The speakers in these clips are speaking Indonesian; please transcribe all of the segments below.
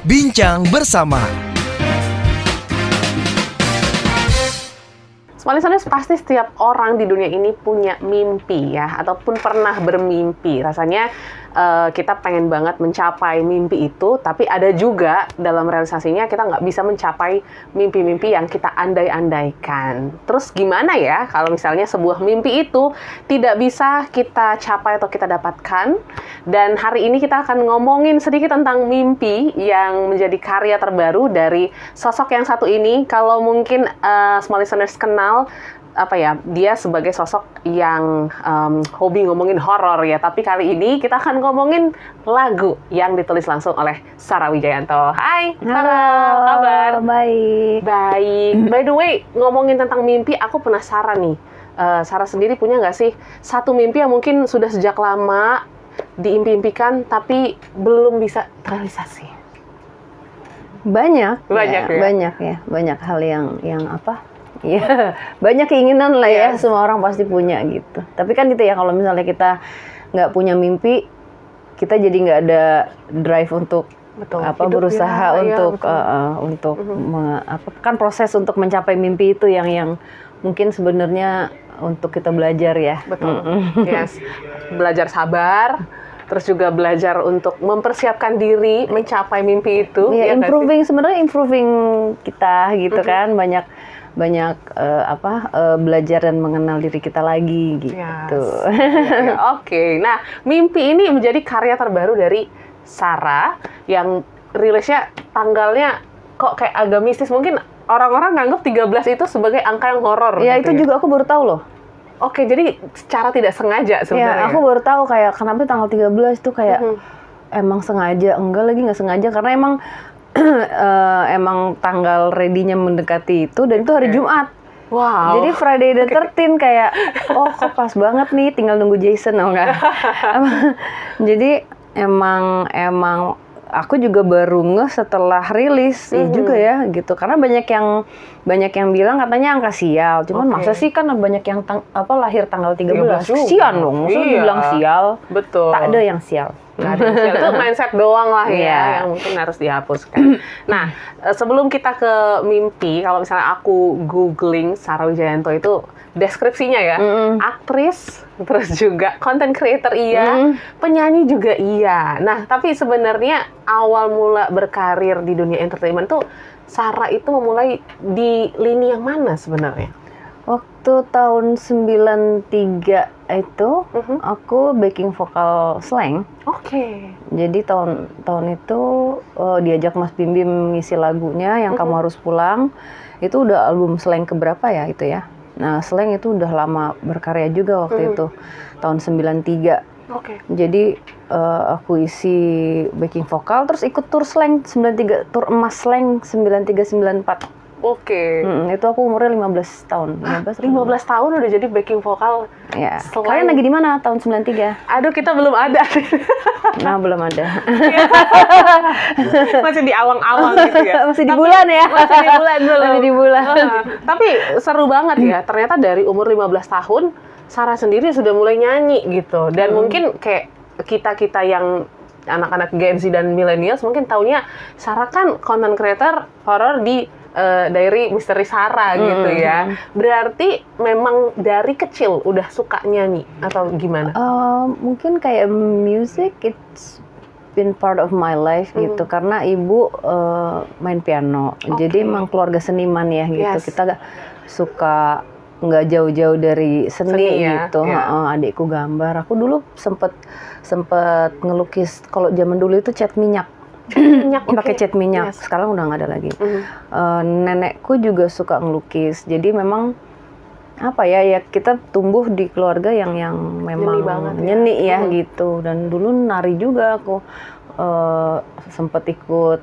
Bincang bersama. Small listeners, pasti setiap orang di dunia ini punya mimpi ya, ataupun pernah bermimpi. Rasanya kita pengen banget mencapai mimpi itu, tapi ada juga dalam realisasinya kita nggak bisa mencapai mimpi-mimpi yang kita andai-andaikan. Terus gimana ya kalau misalnya sebuah mimpi itu tidak bisa kita capai atau kita dapatkan? Dan hari ini kita akan ngomongin sedikit tentang mimpi yang menjadi karya terbaru dari sosok yang satu ini. Kalau mungkin small listeners kenal, dia sebagai sosok yang hobi ngomongin horor ya. Tapi kali ini kita akan ngomongin lagu yang ditulis langsung oleh Sarah Wijayanto. Hai, Sarah, apa kabar? Baik. By the way, ngomongin tentang mimpi, aku penasaran nih. Sarah sendiri punya nggak sih satu mimpi yang mungkin sudah sejak lama diimpi-impikan tapi belum bisa terrealisasi? Banyak ya. Banyak hal yang apa? Ya, banyak keinginan lah ya, semua orang pasti punya gitu. Tapi kan itu ya, kalau misalnya kita nggak punya mimpi, kita jadi nggak ada drive untuk berusaha untuk kan proses untuk mencapai mimpi itu yang mungkin sebenarnya untuk kita belajar ya. Betul. Yes. Belajar sabar, terus juga belajar untuk mempersiapkan diri mencapai mimpi itu. Ya, sebenarnya improving kita gitu kan, banyak belajar dan mengenal diri kita lagi gitu. Yes. Oke. Nah, mimpi ini menjadi karya terbaru dari Sarah yang rilisnya tanggalnya kok kayak agak mistis. Mungkin orang-orang nganggap 13 itu sebagai angka yang horor. Ya, gitu itu juga aku baru tahu loh. Oke, jadi secara tidak sengaja sebenarnya. Ya, aku baru tahu kayak kenapa tanggal 13 itu kayak emang sengaja, enggak lagi nggak sengaja karena emang tanggal ready-nya mendekati itu, dan itu hari Jumat. Wow. Jadi Friday the 13 kayak, kok pas banget nih, tinggal nunggu Jason, enggak? Jadi emang aku juga baru setelah rilis juga ya gitu, karena banyak yang bilang katanya angka sial, cuman masa sih kan banyak yang lahir tanggal 13 kesian dong, maksudnya dibilang sial. Betul. Tak ada yang sial. Itu mindset doang lah ya, yang mungkin harus dihapuskan. Nah, sebelum kita ke mimpi, kalau misalnya aku googling Sarah Wijayanto itu deskripsinya ya, aktris, terus juga content creator penyanyi juga iya. Nah, tapi sebenarnya awal mula berkarir di dunia entertainment tuh Sarah itu memulai di lini yang mana sebenarnya? Waktu tahun 93 itu aku backing vokal Slank. Oke. Jadi tahun itu diajak Mas Bim Bim ngisi lagunya yang Kamu Harus Pulang. Itu udah album Slank keberapa ya itu ya. Nah, Slank itu udah lama berkarya juga waktu itu. Tahun 93. Oke. Jadi aku isi backing vokal, terus ikut tour Slank 93, tour emas Slank 93-94. Oke. Itu aku umurnya 15 tahun. 15 tahun udah jadi backing vokal. Ya. Kalian lagi di mana tahun 93? Aduh, kita belum ada. Nah, belum ada. Masih di awang-awang gitu ya. Masih di bulan ya. Masih di bulan belum. Masih di bulan. Tapi seru banget ya. Ternyata dari umur 15 tahun Sarah sendiri sudah mulai nyanyi gitu. Dan mungkin kayak kita yang anak-anak Gen Z dan millennials mungkin taunya Sarah kan content creator horor di Diary Misteri Sarah gitu ya. Berarti memang dari kecil udah suka nyanyi atau gimana? Mungkin kayak music, it's been part of my life gitu. Karena ibu main piano. Jadi emang keluarga seniman ya gitu. Kita suka nggak jauh-jauh dari seni gitu. Adikku gambar. Aku dulu sempet ngelukis. Kalau zaman dulu itu cat minyak. Pakai cat minyak. Sekarang udah nggak ada lagi. Nenekku juga suka ngelukis. Jadi memang ya kita tumbuh di keluarga yang memang nyeni ya gitu. Dan dulu nari juga aku sempet ikut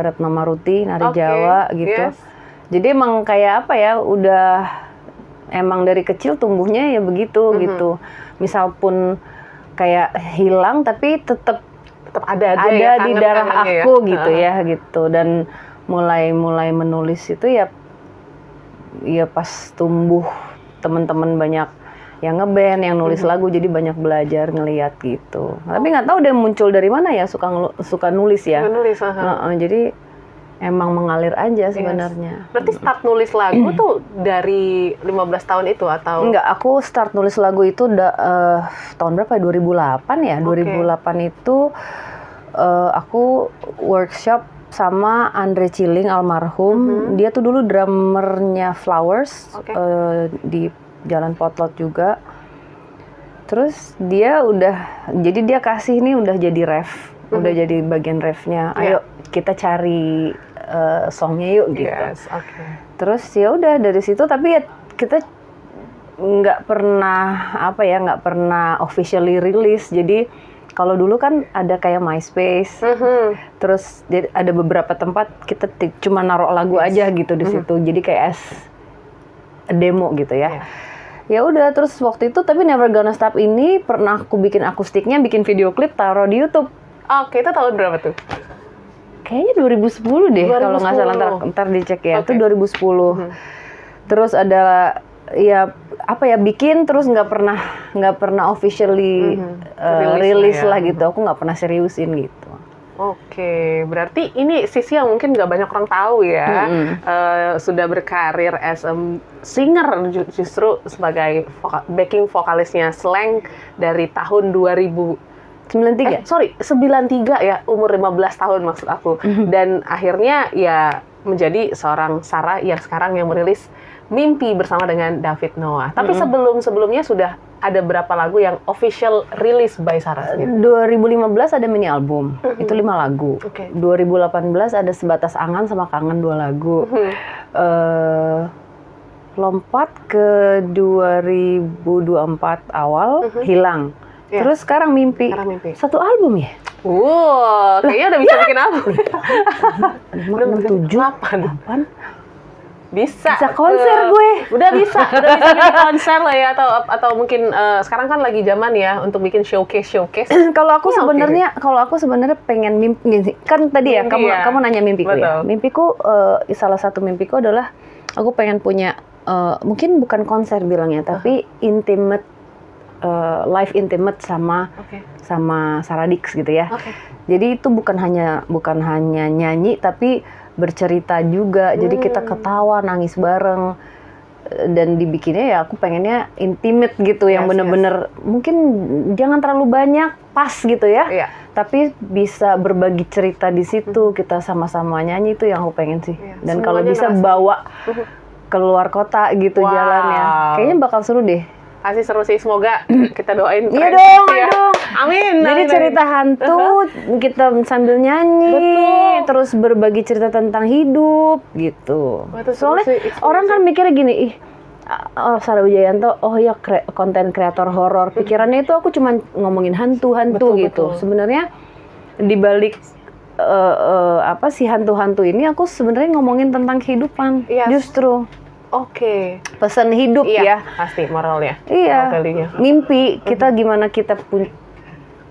Retno Maruti, nari Jawa gitu. Jadi emang kayak udah emang dari kecil tumbuhnya ya begitu gitu. Misal pun kayak hilang tapi tetap ada di darah aku gitu ya gitu. Dan mulai menulis itu ya pas tumbuh teman-teman banyak yang ngeband, yang nulis lagu, jadi banyak belajar ngeliat gitu. Tapi nggak tahu dia muncul dari mana ya, suka nulis ya. Nulis, Jadi emang mengalir aja sebenarnya. Berarti start nulis lagu tuh dari 15 tahun itu atau? Enggak, aku start nulis lagu itu tahun berapa ya? 2008 ya. 2008 itu aku workshop sama Andre Ciling almarhum. Dia tuh dulu drummernya Flowers di Jalan Potlot juga. Terus dia jadi dia kasih ini udah jadi ref, udah jadi bagian refnya. Ayo kita cari songnya yuk gitu. Terus ya udah dari situ, tapi ya kita nggak pernah officially rilis. Jadi kalau dulu kan ada kayak MySpace, terus ada beberapa tempat kita cuma naruh lagu aja gitu di situ. Jadi kayak demo gitu ya. Ya udah, terus waktu itu tapi Never Gonna Stop ini pernah aku bikin akustiknya, bikin video klip, taruh di YouTube. Oke, itu tahun berapa tuh? Kayaknya 2010 deh kalau nggak salah, ntar dicek ya. Itu 2010. Terus ada bikin terus nggak pernah officially rilis lah gitu. Aku nggak pernah seriusin gitu. Oke, berarti ini sisi yang mungkin nggak banyak orang tahu ya. Sudah berkarir as a singer, justru sebagai backing vokalisnya Slank dari tahun 93 ya, umur 15 tahun maksud aku. Dan akhirnya ya menjadi seorang Sarah yang sekarang yang merilis Mimpi bersama dengan David Noah. Tapi sebelumnya sudah ada berapa lagu yang official release by Sarah sendiri? 2015 ada mini album, itu 5 lagu. 2018 ada Sebatas Angan sama Kangen 2 lagu. Lompat ke 2024 awal, Hilang. Terus sekarang Mimpi. 1 album ya? Kayaknya udah bisa bikin album. 5, 6, 7, 8. Bisa konser gue. Udah bisa bikin konser lah ya, atau mungkin sekarang kan lagi zaman ya untuk bikin showcase. Kalau aku sebenarnya pengen mimpi kan tadi ya, kamu nanya mimpiku. Betul. Ya. Mimpiku salah satu mimpiku adalah aku pengen punya mungkin bukan konser bilangnya, tapi intimate live intimate sama Sarah Dix gitu ya. Jadi itu bukan hanya nyanyi tapi bercerita juga. Jadi kita ketawa, nangis bareng, dan dibikinnya ya aku pengennya intimate gitu, yang bener-bener mungkin jangan terlalu banyak, pas gitu ya. Tapi bisa berbagi cerita di situ, kita sama-sama nyanyi, itu yang aku pengen sih. Dan kalau bisa bawa keluar kota gitu jalannya. Kayaknya bakal seru deh. Pasti seru sih, semoga kita doain. Iya dong, amin. Jadi cerita hantu, kita sambil nyanyi, terus berbagi cerita tentang hidup gitu. Soalnya orang kan mikirnya gini, Sarah Wijayanto, ya konten kreator horor. Pikirannya itu aku cuma ngomongin hantu gitu. Sebenarnya di balik si hantu-hantu ini aku sebenarnya ngomongin tentang kehidupan. Justru. Pesan hidup ya. Pasti moralnya. Iya. Mimpi kita gimana kita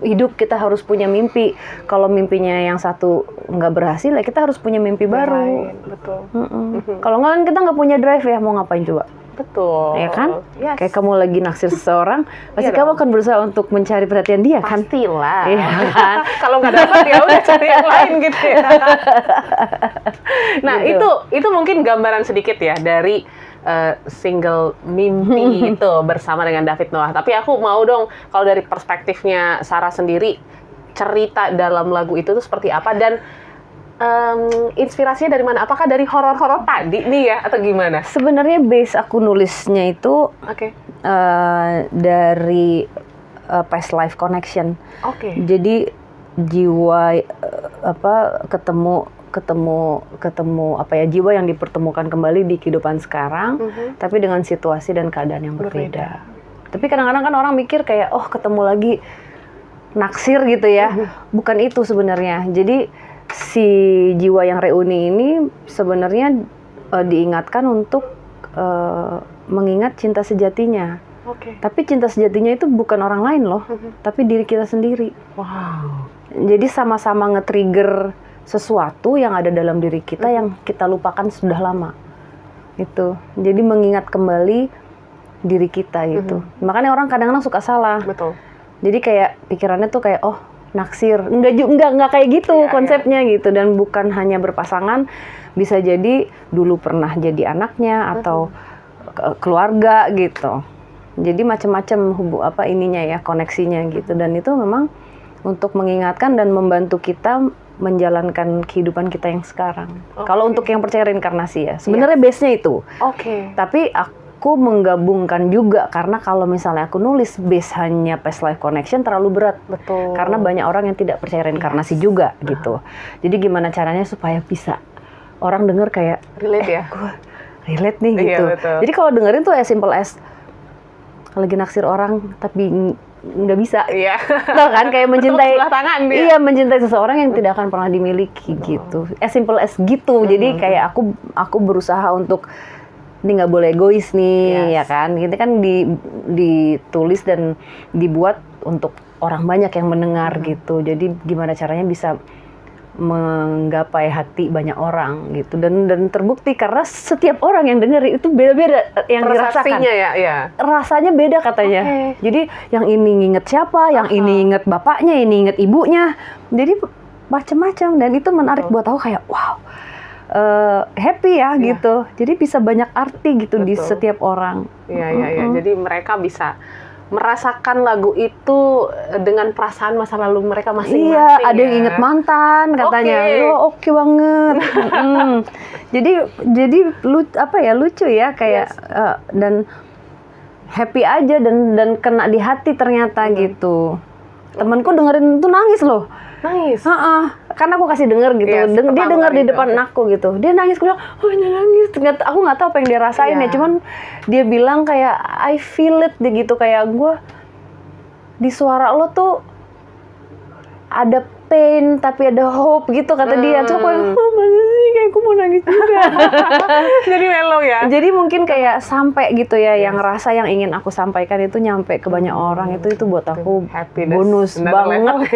hidup, kita harus punya mimpi. Kalau mimpinya yang satu nggak berhasil, ya kita harus punya mimpi baru. Betul. Kalau nggak kan kita nggak punya drive ya, mau ngapain coba? Betul. Ya kan? Kayak kamu lagi naksir seseorang, pasti kamu akan berusaha untuk mencari perhatian dia kan? Pastilah. Iya kan? Kalau nggak dapat ya udah cari yang lain gitu ya. Nah gitu. itu mungkin gambaran sedikit ya dari single Mimpi itu bersama dengan David Noah. Tapi aku mau dong kalau dari perspektifnya Sarah sendiri, cerita dalam lagu itu tuh seperti apa, dan inspirasinya dari mana? Apakah dari horor-horor tadi nih ya, atau gimana? Sebenarnya base aku nulisnya itu dari past life connection. Jadi jiwa ketemu jiwa yang dipertemukan kembali di kehidupan sekarang, tapi dengan situasi dan keadaan yang berbeda. Tapi kadang-kadang kan orang mikir kayak ketemu lagi naksir gitu ya. Bukan itu sebenarnya. Jadi si jiwa yang reuni ini sebenarnya diingatkan untuk mengingat cinta sejatinya. Tapi cinta sejatinya itu bukan orang lain loh, tapi diri kita sendiri. Jadi sama-sama nge-trigger sesuatu yang ada dalam diri kita yang kita lupakan sudah lama. Itu. Jadi mengingat kembali diri kita gitu. Makanya orang kadang-kadang suka salah. Betul. Jadi kayak pikirannya tuh kayak oh naksir, enggak kayak gitu konsepnya gitu. Dan bukan hanya berpasangan, bisa jadi dulu pernah jadi anaknya atau keluarga gitu. Jadi macam-macam ininya ya, koneksinya gitu. Dan itu memang untuk mengingatkan dan membantu kita menjalankan kehidupan kita yang sekarang. Kalau untuk yang percaya reinkarnasi ya, sebenarnya base-nya itu. Tapi aku menggabungkan juga karena kalau misalnya aku nulis base hanya past life connection terlalu berat. Betul. Karena banyak orang yang tidak percaya reinkarnasi juga gitu. Jadi gimana caranya supaya bisa orang denger kayak relate ya. Gue relate nih gitu. Betul. Jadi kalau dengerin tuh as simple as lagi naksir orang tapi nggak bisa. Iya. Tau kan kayak mencintai. Tangan dia. Iya, mencintai seseorang yang tidak akan pernah dimiliki gitu. As simple as gitu. Jadi kayak aku berusaha untuk ini nggak boleh egois nih, ya kan? Ini kan ditulis dan dibuat untuk orang banyak yang mendengar gitu. Jadi gimana caranya bisa menggapai hati banyak orang gitu, dan terbukti karena setiap orang yang dengar itu beda-beda yang dirasakan. Ya. Rasanya beda katanya. Jadi yang ini nginget siapa, yang ini inget bapaknya, ini inget ibunya. Jadi macam-macam dan itu menarik buat aku kayak wow. Happy ya gitu. Jadi bisa banyak arti gitu di setiap orang. Iya. Jadi mereka bisa merasakan lagu itu dengan perasaan masa lalu mereka masing-masing. Iya, ada yang inget mantan katanya. Oke banget. Jadi lucu ya kayak dan happy aja dan kena di hati ternyata gitu. Temanku dengerin itu nangis loh. Nangis. Karena aku kasih denger gitu. Dia denger di depan aku gitu. Dia nangis, aku bilang, "Oh, dia nangis." Ternyata aku nggak tahu apa yang dia rasain ya. Cuman dia bilang kayak I feel it gitu, kayak gue di suara lo tuh ada pain tapi ada hope gitu kata dia. Terus aku masa sih kayak aku mau nangis juga. Jadi mellow ya. Jadi mungkin kayak sampai gitu ya, yang rasa yang ingin aku sampaikan itu nyampe ke banyak orang itu buat aku bonus banget.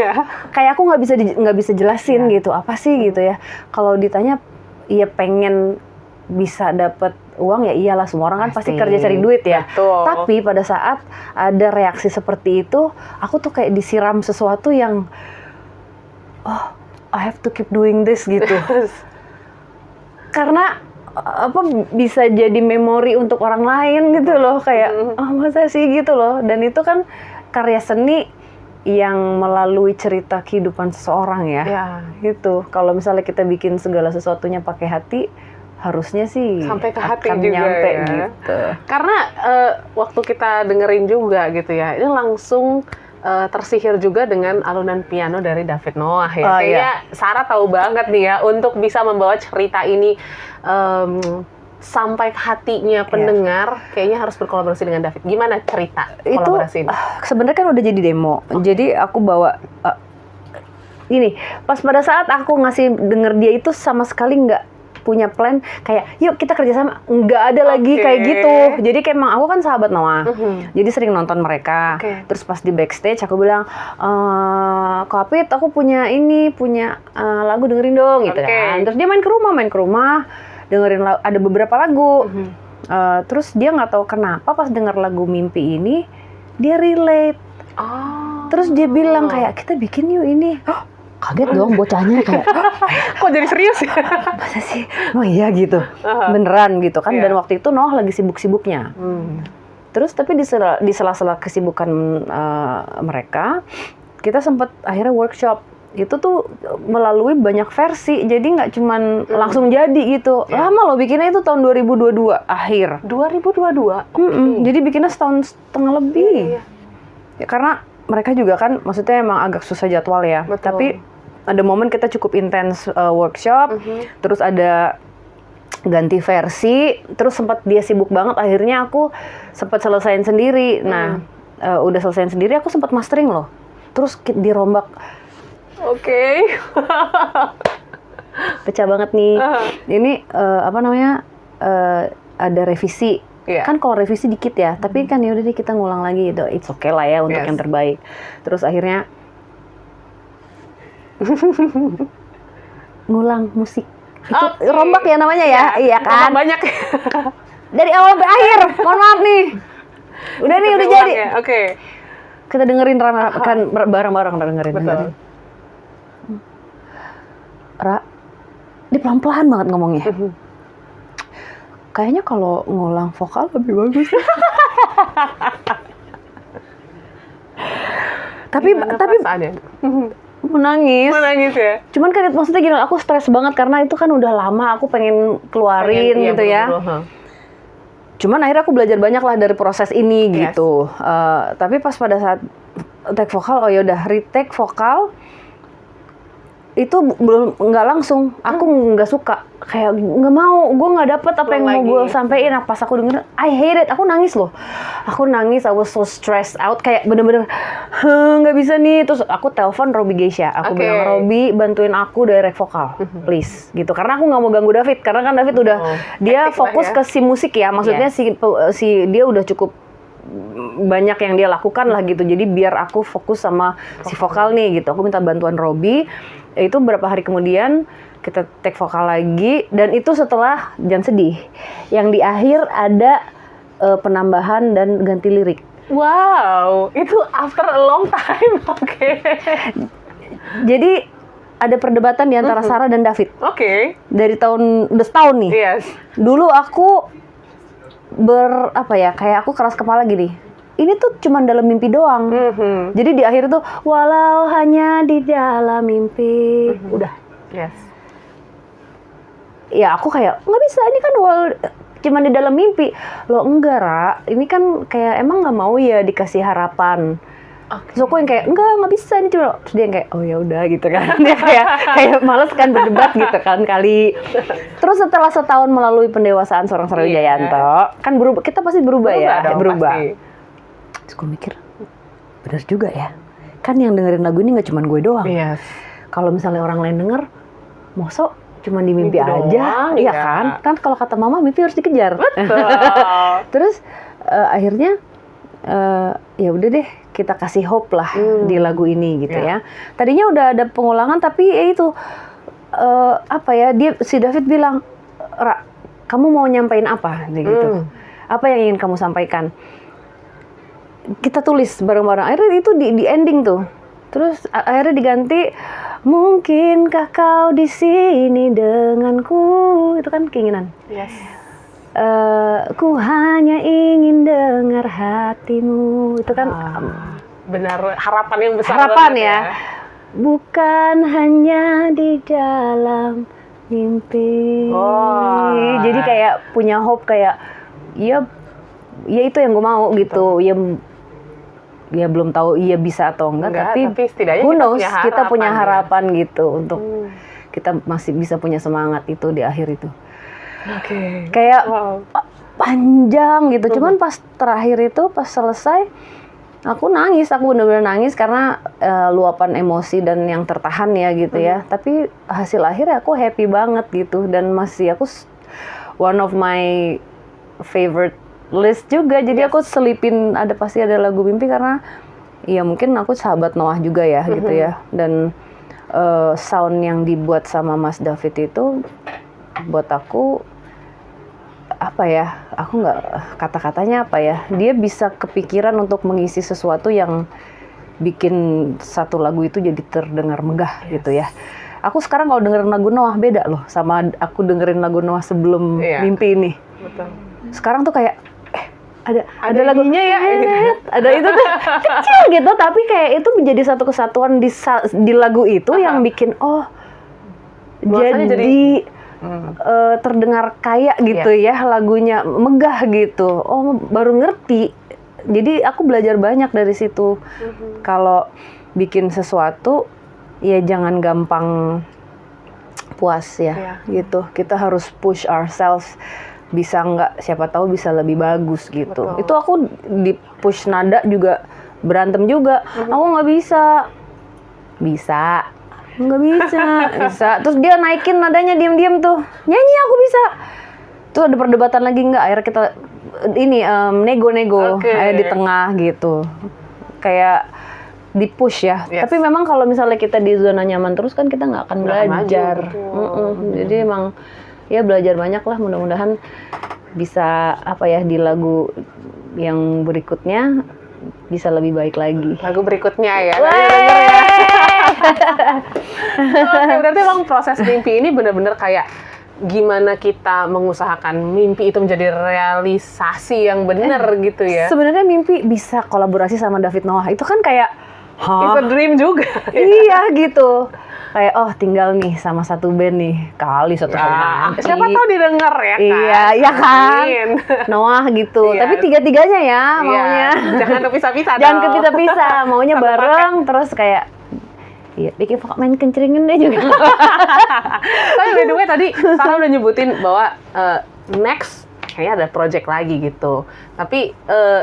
Kayak aku nggak bisa jelasin gitu apa sih gitu ya. Kalau ditanya iya pengen bisa dapat uang ya iyalah, semua orang kan pasti kerja cari duit ya. Betul. Tapi pada saat ada reaksi seperti itu, aku tuh kayak disiram sesuatu yang I have to keep doing this gitu. Karena bisa jadi memori untuk orang lain gitu loh, kayak masa sih gitu loh. Dan itu kan karya seni yang melalui cerita kehidupan seseorang ya. Gitu. Kalau misalnya kita bikin segala sesuatunya pakai hati, harusnya sih sampai ke hati akan juga nyampe ya. Gitu. Karena waktu kita dengerin juga gitu ya, ini langsung tersihir juga dengan alunan piano dari David Noah ya. Kayaknya Sarah tahu banget nih ya untuk bisa membawa cerita ini sampai ke hatinya pendengar. Kayaknya harus berkolaborasi dengan David. Gimana cerita kolaborasi ini? Sebenarnya kan udah jadi demo. Jadi aku bawa ini pas pada saat aku ngasih denger dia itu sama sekali nggak punya plan kayak yuk kita kerjasama, nggak ada lagi kayak gitu. Jadi kayak emang aku kan sahabat Noah, jadi sering nonton mereka. Terus pas di backstage aku bilang, Kak Apit, aku punya lagu dengerin dong gitu kan. Terus dia main ke rumah dengerin ada beberapa lagu. Terus dia nggak tahu kenapa pas denger lagu Mimpi ini dia relate. Terus dia bilang kayak kita bikin yuk ini. Kaget dong bocahnya kayak kok jadi serius ya? Masa sih? Oh iya gitu. Beneran gitu kan. Dan waktu itu Noah lagi sibuk-sibuknya. Terus tapi di sela-sela kesibukan mereka, kita sempat akhirnya workshop. Itu tuh melalui banyak versi. Jadi nggak cuman langsung jadi gitu. Lama loh bikinnya, itu tahun 2022 akhir. 2022? Jadi bikinnya setahun setengah lebih. Ya, karena mereka juga kan maksudnya emang agak susah jadwal ya. Tapi ada momen kita cukup intens workshop, terus ada ganti versi, terus sempat dia sibuk banget, akhirnya aku sempat selesaiin sendiri. Nah, udah selesaiin sendiri, aku sempat mastering loh. Terus dirombak. Pecah banget nih. Ini ada revisi. Kan kalau revisi dikit ya, tapi kan ya udah deh kita ngulang lagi gitu. It's okay lah ya untuk yang terbaik. Terus akhirnya ngulang musik. Itu rombak ya namanya ya? Iya kan? Banyak. Dari awal sampai akhir. Mohon maaf nih. Udah nih, udah Ulang jadi. ya? Oke. Kita dengerin kan bareng-bareng dengerin. Betul. Ra, dia pelan-pelan banget ngomongnya. Kayaknya kalau ngulang vokal lebih bagus. tapi perasaannya? menangis. Menangis ya? Cuman kan maksudnya gini, aku stres banget karena itu kan udah lama aku pengen keluarin gitu ya. Cuman akhirnya aku belajar banyak lah dari proses ini gitu. Tapi pas pada saat take vokal, oh yaudah retake vokal itu belum, nggak langsung. Aku nggak suka, kayak nggak mau, gue nggak dapet apa yang mau gue sampein. Pas aku denger, I hate it, aku nangis loh. Aku nangis, I was so stressed out, kayak bener-bener nggak bisa nih. Terus aku telepon Robby Geisha, aku bilang, Robby bantuin aku direct vokal, please, gitu. Karena aku nggak mau ganggu David, karena kan David udah dia fokus ke si musik ya, maksudnya si dia udah cukup banyak yang dia lakukan lah gitu. Jadi biar aku fokus sama si vokal nih gitu. Aku minta bantuan Robby. Itu beberapa hari kemudian kita take vokal lagi, dan itu setelah Jangan Sedih. Yang di akhir ada penambahan dan ganti lirik. Wow, itu after a long time. Oke. Jadi ada perdebatan di antara Sarah dan David. Oke. Dari udah setahun nih. Yes. Dulu aku kayak aku keras kepala gini. Ini tuh cuma dalam mimpi doang. Jadi di akhir tuh walau hanya di dalam mimpi. Udah. Yes. Ya aku kayak nggak bisa, ini kan cuma di dalam mimpi. Loh enggak, Ra. Ini kan kayak emang nggak mau ya dikasih harapan. Terus aku yang kayak nggak bisa ini cuma. Terus dia yang kayak oh ya udah gitu kan. Dia kayak males kan berdebat gitu kan kali. Terus setelah setahun melalui pendewasaan seorang Sarah Wijayanto, kan kita pasti berubah ya. Pasti. Terus gue mikir, benar juga ya. Kan yang dengerin lagu ini nggak cuma gue doang. Yes. Kalau misalnya orang lain denger, mosok cuma di mimpi aja, doang, iya kan? Kan kalau kata mama mimpi harus dikejar. Betul. Terus akhirnya ya udah deh, kita kasih hope lah di lagu ini gitu ya. Tadinya udah ada pengulangan, tapi itu si David bilang, Ra, kamu mau nyampein apa? Gitu. Apa yang ingin kamu sampaikan? Kita tulis bareng-bareng. Akhirnya itu di ending tuh. Terus akhirnya diganti, mungkinkah kau di sini denganku? Itu kan keinginan. Yes. Ku hanya ingin dengar hatimu. Itu kan benar, harapan yang besar. Harapan ya. Bukan hanya di dalam mimpi. Jadi kayak punya hope, kayak ya itu yang gue mau gitu. Ya belum tahu bisa atau enggak, tapi setidaknya who knows, kita punya harapan gitu untuk kita masih bisa punya semangat itu di akhir itu. Kayak panjang gitu. Cuman pas terakhir itu, pas selesai, aku benar-benar nangis karena luapan emosi dan yang tertahan ya gitu ya. Tapi hasil akhirnya aku happy banget gitu, dan masih aku one of my favorite list juga. Jadi aku selipin pasti ada lagu mimpi, karena ya mungkin aku sahabat Noah juga ya gitu ya. Dan sound yang dibuat sama Mas David itu buat aku aku nggak, kata-katanya dia bisa kepikiran untuk mengisi sesuatu yang bikin satu lagu itu jadi terdengar megah gitu ya. Aku sekarang kalau dengerin lagu Noah beda loh sama aku dengerin lagu Noah sebelum mimpi ini. Betul. Sekarang tuh kayak ada lagunya ya, ada itu tuh kecil gitu, tapi kayak itu menjadi satu kesatuan di lagu itu yang bikin jadi terdengar kayak gitu ya, lagunya megah gitu. Baru ngerti. Jadi aku belajar banyak dari situ. Kalau bikin sesuatu ya jangan gampang puas ya gitu. Kita harus push ourselves. Bisa nggak, siapa tahu bisa lebih bagus gitu. Betul. Itu aku di push nada juga berantem juga. Aku nggak bisa nggak bisa. Terus dia naikin nadanya diam-diam tuh, nyanyi aku bisa. Tuh ada perdebatan lagi nggak? Akhirnya kita nego-nego di tengah gitu. Kayak di push ya. Tapi memang kalau misalnya kita di zona nyaman terus kan kita nggak akan belajar. Jadi emang ya belajar banyak lah, mudah-mudahan bisa di lagu yang berikutnya bisa lebih baik lagi. Lagu berikutnya ya. Weh! Oke, berarti emang proses mimpi ini benar-benar kayak gimana kita mengusahakan mimpi itu menjadi realisasi yang benar gitu ya. Sebenarnya mimpi bisa kolaborasi sama David Noah. Itu kan kayak, It's a dream juga. iya gitu. Kayak tinggal nih sama satu band nih kali suatu hari nanti. Siapa tahu didengar ya kan? Iya, iya kan. Amin. Noah gitu. Iya. Tapi tiga-tiganya ya maunya. Iya, jangan kepisah-pisah dong. Jangan kepisah-pisah. Maunya Satu bareng terus kayak iya, bikin main kencringin deh juga. Tapi by the way tadi Sarah udah nyebutin bahwa next kayaknya ada project lagi gitu. Tapi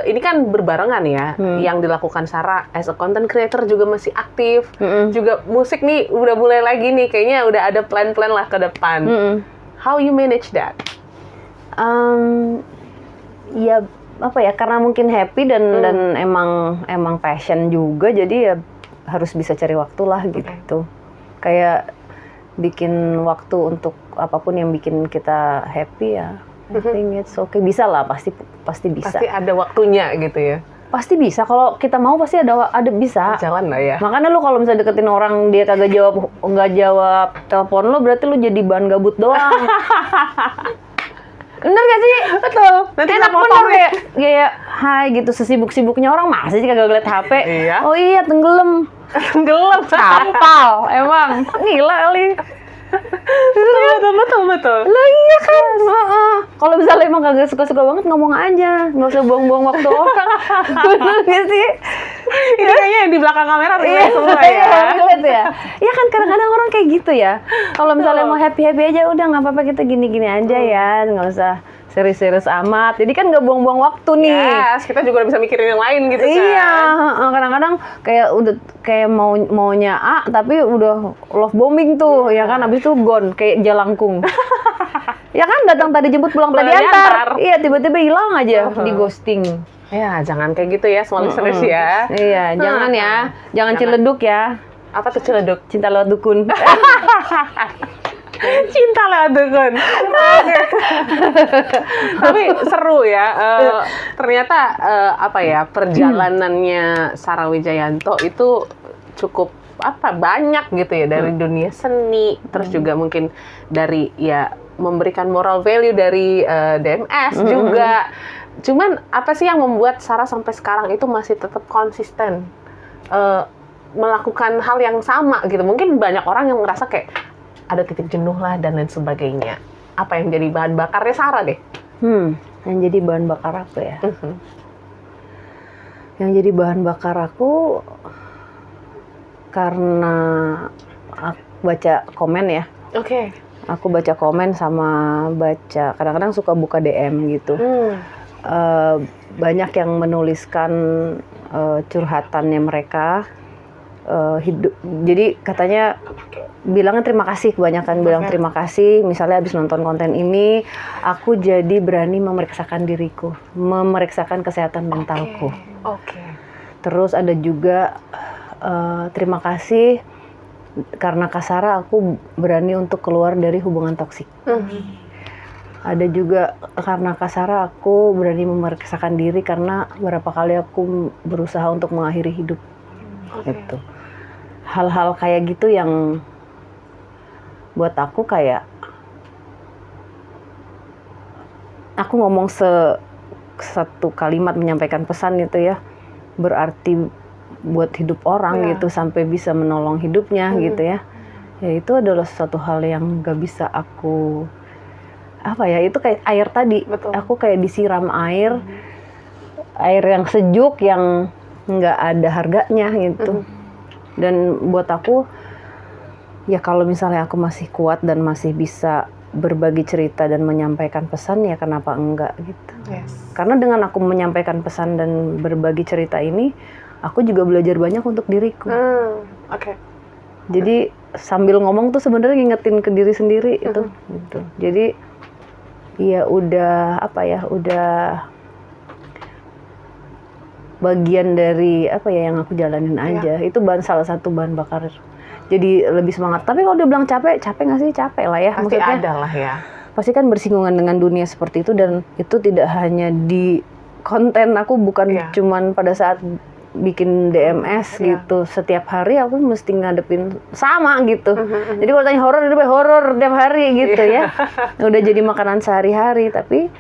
ini kan berbarengan ya, yang dilakukan Sarah as a content creator juga masih aktif. Juga musik nih udah mulai lagi nih, kayaknya udah ada plan-plan lah ke depan. How you manage that? Ya apa ya, karena mungkin happy dan emang passion juga, jadi ya harus bisa cari waktu lah gitu. Kayak bikin waktu untuk apapun yang bikin kita happy ya. I think it's okay. Bisa lah, pasti bisa. Pasti ada waktunya gitu ya. Pasti bisa, kalau kita mau pasti ada bisa. Jalan lah ya. Makanya lu kalau misalnya deketin orang dia nggak jawab telepon lu, berarti lu jadi bahan gabut doang. Bener gak sih? Betul. Nanti Enak kita bener kayak hai gitu, sesibuk-sibuknya orang masih sih kagak ngeliat HP. Iya. Oh iya, tenggelam. Tenggelam. Kapal, emang. Gila kali. Betul. Lah iya kan. Kalau misalnya emang kagak suka-suka banget, ngomong aja. Nggak usah buang-buang waktu orang. Bener gak sih? Ini kayaknya yang di belakang kamera relate semua Iya, ya. relate ya. Iya kan kadang-kadang orang kayak gitu ya. Kalau misalnya mau happy-happy aja, udah nggak apa-apa, kita gini-gini aja ya. Nggak usah serius-serius amat. Jadi kan nggak buang-buang waktu nih. Yes, kita juga bisa mikirin yang lain gitu kan. Iya, kadang-kadang kayak udah kayak maunya A tapi udah love bombing tuh, ya kan, abis itu gone kayak jalangkung. Ya kan, datang tadi jemput, pulang tadi antar. Iya, tiba-tiba hilang aja, di ghosting. Ya, jangan kayak gitu ya, semua listeners ya. Iya, jangan ya, jangan ciledug ya. Apa tuh ciledug? Cinta lewat dukun. Cinta lewat dukun. Tapi seru ya. Ternyata apa ya, perjalanannya Sarah Wijayanto itu cukup banyak gitu ya, dari dunia seni, terus juga mungkin dari ya memberikan moral value dari DMS juga. Cuman apa sih yang membuat Sarah sampai sekarang itu masih tetap konsisten melakukan hal yang sama gitu? Mungkin banyak orang yang ngerasa kayak ada titik jenuh lah dan lain sebagainya. Apa yang jadi bahan bakarnya Sarah deh? Yang jadi bahan bakar aku ya. Yang jadi bahan bakar aku karena aku baca komen ya. Oke. Aku baca komen sama kadang-kadang suka buka DM gitu. Banyak yang menuliskan curhatannya mereka. Jadi katanya bilangnya terima kasih, kebanyakan bilang terima kasih. Misalnya habis nonton konten ini, aku jadi berani memeriksakan diriku, memeriksakan kesehatan mentalku. Terus ada juga terima kasih karena Kak Sarah aku berani untuk keluar dari hubungan toksik. Ada juga karena Kak Sarah aku berani memeriksakan diri karena berapa kali aku berusaha untuk mengakhiri hidup. Gitu. Hal-hal kayak gitu yang buat aku kayak aku ngomong satu kalimat menyampaikan pesan gitu ya, berarti buat hidup orang gitu, sampai bisa menolong hidupnya gitu ya. Ya itu adalah suatu hal yang gak bisa aku itu kayak air tadi. Betul. Aku kayak disiram air yang sejuk yang nggak ada harganya gitu. Dan buat aku ya kalau misalnya aku masih kuat dan masih bisa berbagi cerita dan menyampaikan pesan, ya kenapa enggak gitu. Karena dengan aku menyampaikan pesan dan berbagi cerita ini, aku juga belajar banyak untuk diriku. Jadi sambil ngomong tuh sebenarnya ngingetin ke diri sendiri itu gitu. Jadi ya udah bagian dari yang aku jalanin aja. Itu salah satu bahan bakar. Jadi lebih semangat. Tapi kalau dia bilang capek nggak sih? Capek lah ya. Pasti ada lah ya. Pasti kan bersinggungan dengan dunia seperti itu, dan itu tidak hanya di konten aku bukan cuman pada saat bikin DMS gitu. Setiap hari aku mesti ngadepin sama gitu. Jadi kalau tanya horor, udah horor tiap hari gitu ya. Udah jadi makanan sehari-hari. Tapi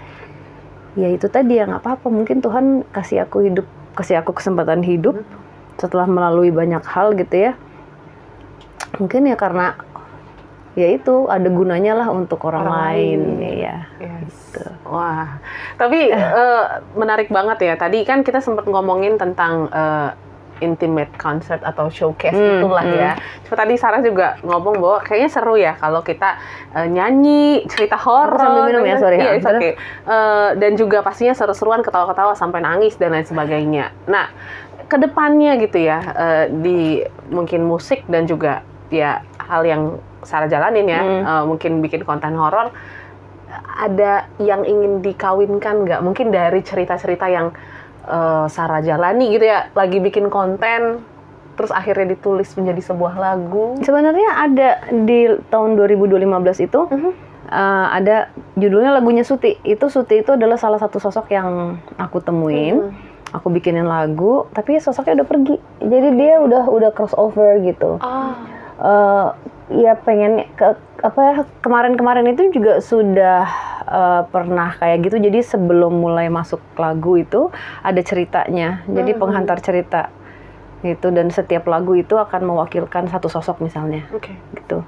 ya itu tadi ya nggak apa-apa. Mungkin Tuhan kasih aku kesempatan hidup setelah melalui banyak hal gitu ya. Mungkin ya karena ya itu ada gunanya lah untuk orang lain ya. Gitu. Wah, tapi menarik banget ya. Tadi kan kita sempat ngomongin tentang intimate concert atau showcase itulah ya. Cuma tadi Sarah juga ngomong bahwa kayaknya seru ya kalau kita nyanyi cerita horor. Sambil minum ya, sorry. Iya, okay. Dan juga pastinya seru-seruan, ketawa-ketawa sampai nangis dan lain sebagainya. Nah, kedepannya gitu ya, di mungkin musik dan juga ya hal yang Sarah jalanin ya, mungkin bikin konten horor, ada yang ingin dikawinkan nggak? Mungkin dari cerita-cerita yang Sarah jalani gitu ya, lagi bikin konten, terus akhirnya ditulis menjadi sebuah lagu. Sebenarnya ada di tahun 2015 itu, ada judulnya lagunya Suti. Suti itu adalah salah satu sosok yang aku temuin. Aku bikinin lagu, tapi sosoknya udah pergi. Jadi dia udah crossover gitu. Ya pengen kemarin itu juga sudah pernah kayak gitu. Jadi sebelum mulai masuk lagu itu ada ceritanya. Jadi penghantar cerita gitu, dan setiap lagu itu akan mewakilkan satu sosok misalnya. Gitu.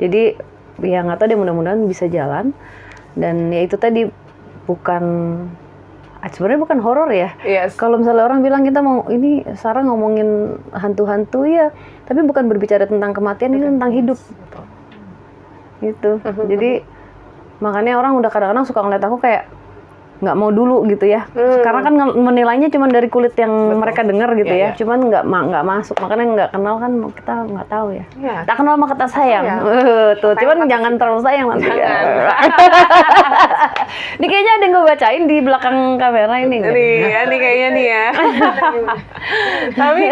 Jadi ya nggak tahu deh, mudah-mudahan bisa jalan. Dan ya itu tadi sebenarnya bukan horor ya. Kalau misalnya orang bilang kita mau ini Sarah ngomongin hantu-hantu ya, tapi bukan berbicara tentang kematian, ini tentang hidup. Gitu. Jadi makanya orang udah kadang-kadang suka ngeliat aku kayak nggak mau dulu gitu ya. Karena kan menilainya cuma dari kulit yang mereka dengar gitu ya. Cuman nggak masuk, makanya nggak kenal kan, kita nggak tahu ya. Tak kenal maka tak sayang. Tuh, cuman jangan terlalu sayang nanti. Ini kayaknya ada yang gue bacain di belakang kamera ini. Ini kayaknya nih ya. Tapi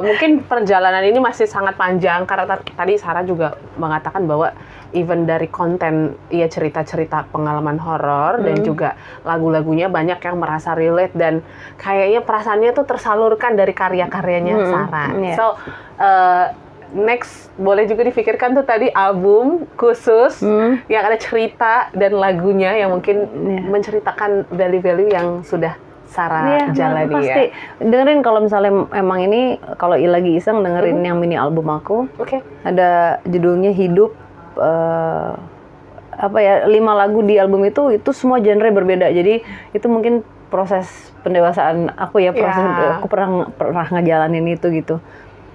mungkin perjalanan ini masih sangat panjang, karena tadi Sarah juga mengatakan bahwa even dari konten ya cerita-cerita pengalaman horor dan juga lagu-lagunya banyak yang merasa relate dan kayaknya perasaannya tuh tersalurkan dari karya-karyanya Sarah. So next boleh juga difikirkan tuh tadi album khusus yang ada cerita dan lagunya yang mungkin menceritakan value-value yang sudah Sarah jalani pasti. Dengerin kalau misalnya emang ini, kalau lagi iseng dengerin yang mini album aku. Ada judulnya Hidup. 5 lagu di album itu semua genre berbeda. Jadi itu mungkin proses pendewasaan aku ya, aku pernah ngejalanin itu gitu.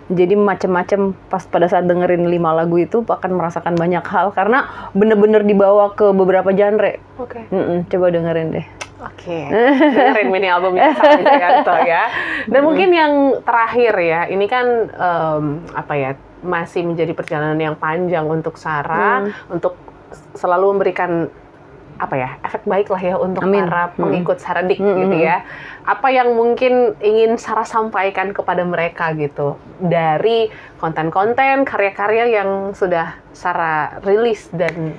Jadi macam-macam pas pada saat dengerin 5 lagu itu akan merasakan banyak hal karena bener-bener dibawa ke beberapa genre. Coba dengerin deh. Dengerin mini albumnya Sarah Wijayanto ya. Dan mungkin yang terakhir ya, ini kan masih menjadi perjalanan yang panjang untuk Sarah, untuk selalu memberikan efek baik lah ya untuk para pengikut Sarah Dik gitu ya. Apa yang mungkin ingin Sarah sampaikan kepada mereka gitu dari konten-konten, karya-karya yang sudah Sarah rilis dan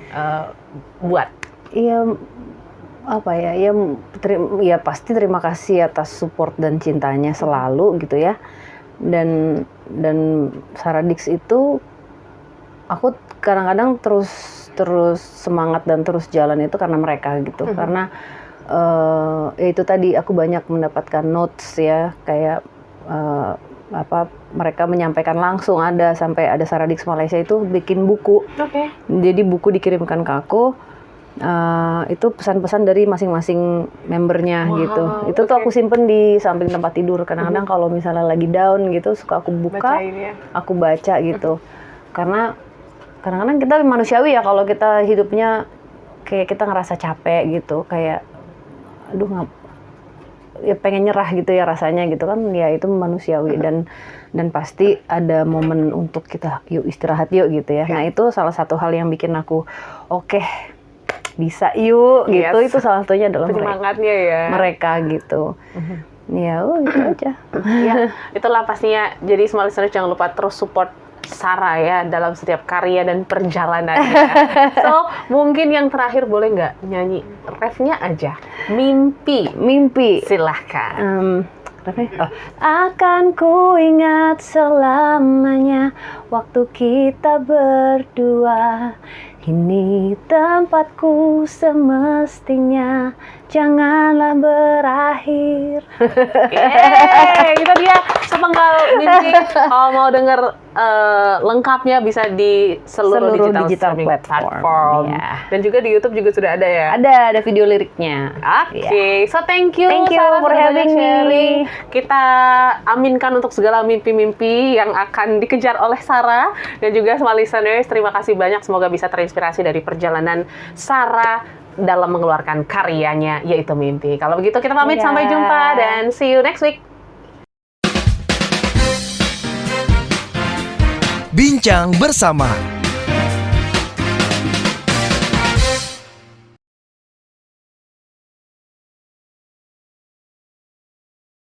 buat? Ya pasti terima kasih atas support dan cintanya selalu gitu ya. Dan Sarah Dix itu aku kadang-kadang terus semangat dan terus jalan itu karena mereka gitu. Karena ya itu tadi aku banyak mendapatkan notes ya, kayak mereka menyampaikan langsung, sampai ada Sarah Dix Malaysia itu bikin buku. Jadi buku dikirimkan ke aku. Itu pesan-pesan dari masing-masing membernya gitu. Itu tuh aku simpen di samping tempat tidur. Kadang-kadang kalau misalnya lagi down gitu, suka aku buka, aku baca gitu. Karena kadang-kadang kita manusiawi ya, kalau kita hidupnya kayak kita ngerasa capek gitu, kayak ya pengen nyerah gitu ya rasanya gitu kan, ya itu manusiawi. Dan pasti ada momen untuk kita yuk istirahat yuk gitu ya. Nah itu salah satu hal yang bikin aku bisa yuk gitu. Itu salah satunya adalah mereka gitu. Ya gitu aja. Itulah pastinya. Jadi semua listeners jangan lupa terus support Sarah ya dalam setiap karya dan perjalanannya. So, mungkin yang terakhir boleh nggak nyanyi refnya aja? Mimpi. Mimpi. Silahkan. Akan ku ingat selamanya waktu kita berdua. Ini tempatku semestinya, janganlah berakhir. Itu dia sepenggal mimpi. Kalau mau denger lengkapnya bisa di seluruh digital platform. Yeah. Dan juga di YouTube juga sudah ada ya. Ada video liriknya. Oke, so thank you Sarah for sudah having banyak sharing. me. Kita aminkan untuk segala mimpi-mimpi yang akan dikejar oleh Sarah dan juga semua listeners. Terima kasih banyak, semoga bisa terinspirasi dari perjalanan Sarah dalam mengeluarkan karyanya yaitu Mimpi. Kalau begitu kita pamit, sampai jumpa dan see you next week. Bincang bersama